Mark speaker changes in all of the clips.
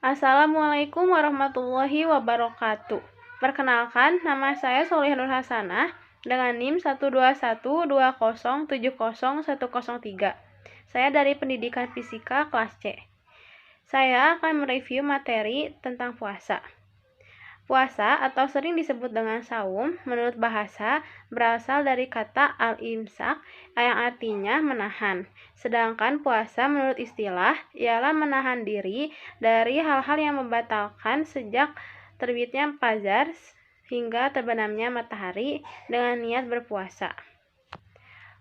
Speaker 1: Assalamualaikum warahmatullahi wabarakatuh. Perkenalkan, nama saya Solih Nur Hasanah dengan NIM 12120701003. Saya dari Pendidikan Fisika kelas C. Saya akan mereview materi tentang puasa. Puasa atau sering disebut dengan saum menurut bahasa berasal dari kata al-imsak yang artinya menahan. Sedangkan puasa menurut istilah ialah menahan diri dari hal-hal yang membatalkan sejak terbitnya fajar hingga terbenamnya matahari dengan niat berpuasa.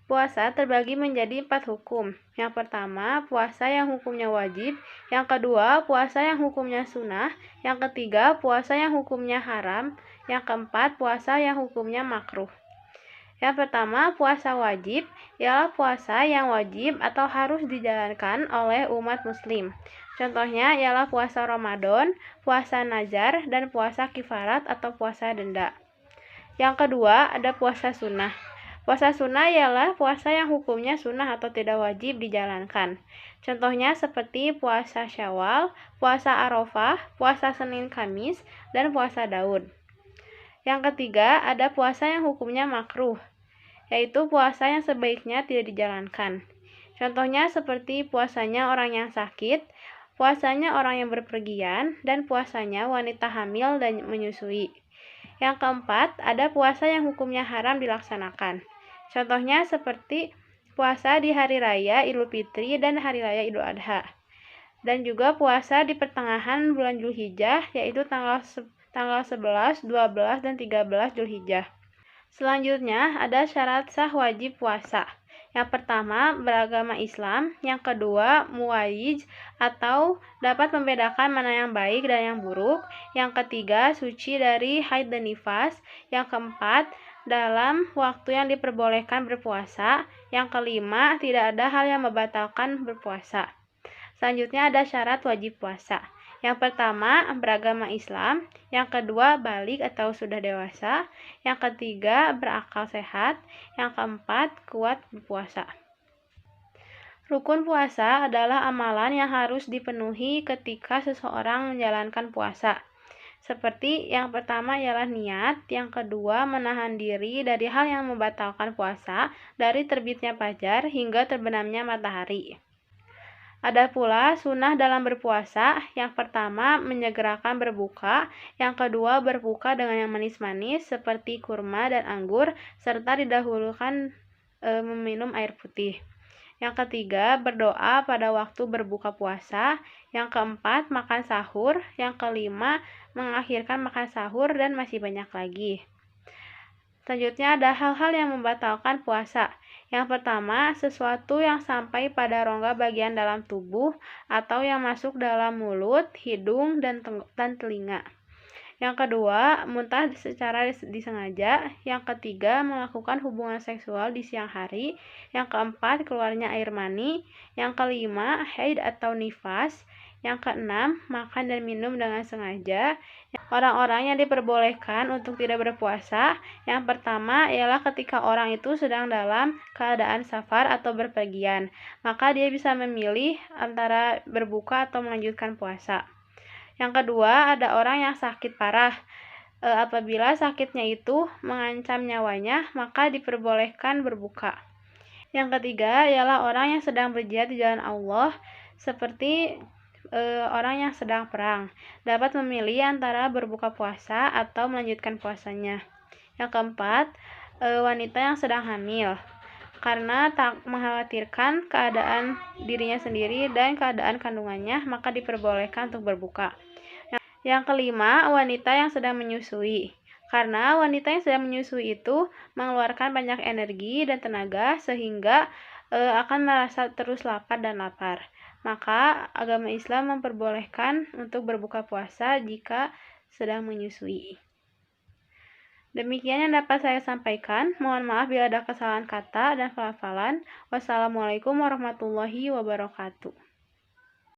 Speaker 1: Puasa terbagi menjadi 4 hukum. Yang pertama, puasa yang hukumnya wajib. Yang kedua, puasa yang hukumnya sunnah. Yang ketiga, puasa yang hukumnya haram. Yang keempat, puasa yang hukumnya makruh. Yang pertama, puasa wajib ialah puasa yang wajib atau harus dijalankan oleh umat muslim. Contohnya ialah puasa Ramadan, puasa nazar, dan puasa kifarat atau puasa denda. Yang kedua, ada puasa sunnah. Puasa sunnah ialah puasa yang hukumnya sunnah atau tidak wajib dijalankan. Contohnya seperti puasa Syawal, puasa Arafah, puasa Senin Kamis, dan puasa Daud. Yang ketiga, ada puasa yang hukumnya makruh, yaitu puasa yang sebaiknya tidak dijalankan. Contohnya seperti puasanya orang yang sakit, puasanya orang yang berpergian, dan puasanya wanita hamil dan menyusui. Yang keempat, ada puasa yang hukumnya haram dilaksanakan. Contohnya seperti puasa di hari raya Idul Fitri dan hari raya Idul Adha. Dan juga puasa di pertengahan bulan Zulhijjah, yaitu tanggal 11, 12, dan 13 Zulhijjah. Selanjutnya, ada syarat sah wajib puasa. Yang pertama, beragama Islam. Yang kedua, muwayyiz atau dapat membedakan mana yang baik dan yang buruk. Yang ketiga, suci dari haid dan nifas. Yang keempat, dalam waktu yang diperbolehkan berpuasa. Yang kelima, tidak ada hal yang membatalkan berpuasa. Selanjutnya ada syarat wajib puasa. Yang pertama, beragama Islam. Yang kedua, balik atau sudah dewasa. Yang ketiga, berakal sehat. Yang keempat, kuat berpuasa. Rukun puasa adalah amalan yang harus dipenuhi ketika seseorang menjalankan puasa. Seperti yang pertama ialah niat, yang kedua menahan diri dari hal yang membatalkan puasa dari terbitnya fajar hingga terbenamnya matahari. Ada pula sunnah dalam berpuasa. Yang pertama menyegerakan berbuka, yang kedua berbuka dengan yang manis-manis seperti kurma dan anggur serta didahulukan meminum air putih. Yang ketiga, berdoa pada waktu berbuka puasa. Yang keempat, makan sahur. Yang kelima, mengakhirkan makan sahur, dan masih banyak lagi. Selanjutnya ada hal-hal yang membatalkan puasa. Yang pertama, sesuatu yang sampai pada rongga bagian dalam tubuh atau yang masuk dalam mulut, hidung, dan telinga. Yang kedua, muntah secara disengaja. Yang ketiga, melakukan hubungan seksual di siang hari. Yang keempat, keluarnya air mani. Yang kelima, haid atau nifas. Yang keenam, makan dan minum dengan sengaja. Orang-orang yang diperbolehkan untuk tidak berpuasa, yang pertama ialah ketika orang itu sedang dalam keadaan safar atau berpergian, maka dia bisa memilih antara berbuka atau melanjutkan puasa. Yang kedua, ada orang yang sakit parah. Apabila sakitnya itu mengancam nyawanya, maka diperbolehkan berbuka. Yang ketiga ialah orang yang sedang berjihad di jalan Allah, seperti orang yang sedang perang, dapat memilih antara berbuka puasa atau melanjutkan puasanya. Yang keempat, wanita yang sedang hamil, karena tak mengkhawatirkan keadaan dirinya sendiri dan keadaan kandungannya, maka diperbolehkan untuk berbuka. Yang kelima, wanita yang sedang menyusui. Karena wanita yang sedang menyusui itu mengeluarkan banyak energi dan tenaga sehingga akan merasa terus lapar dan lapar. Maka agama Islam memperbolehkan untuk berbuka puasa jika sedang menyusui. Demikian yang dapat saya sampaikan. Mohon maaf bila ada kesalahan kata dan pelafalan. Wassalamualaikum warahmatullahi wabarakatuh.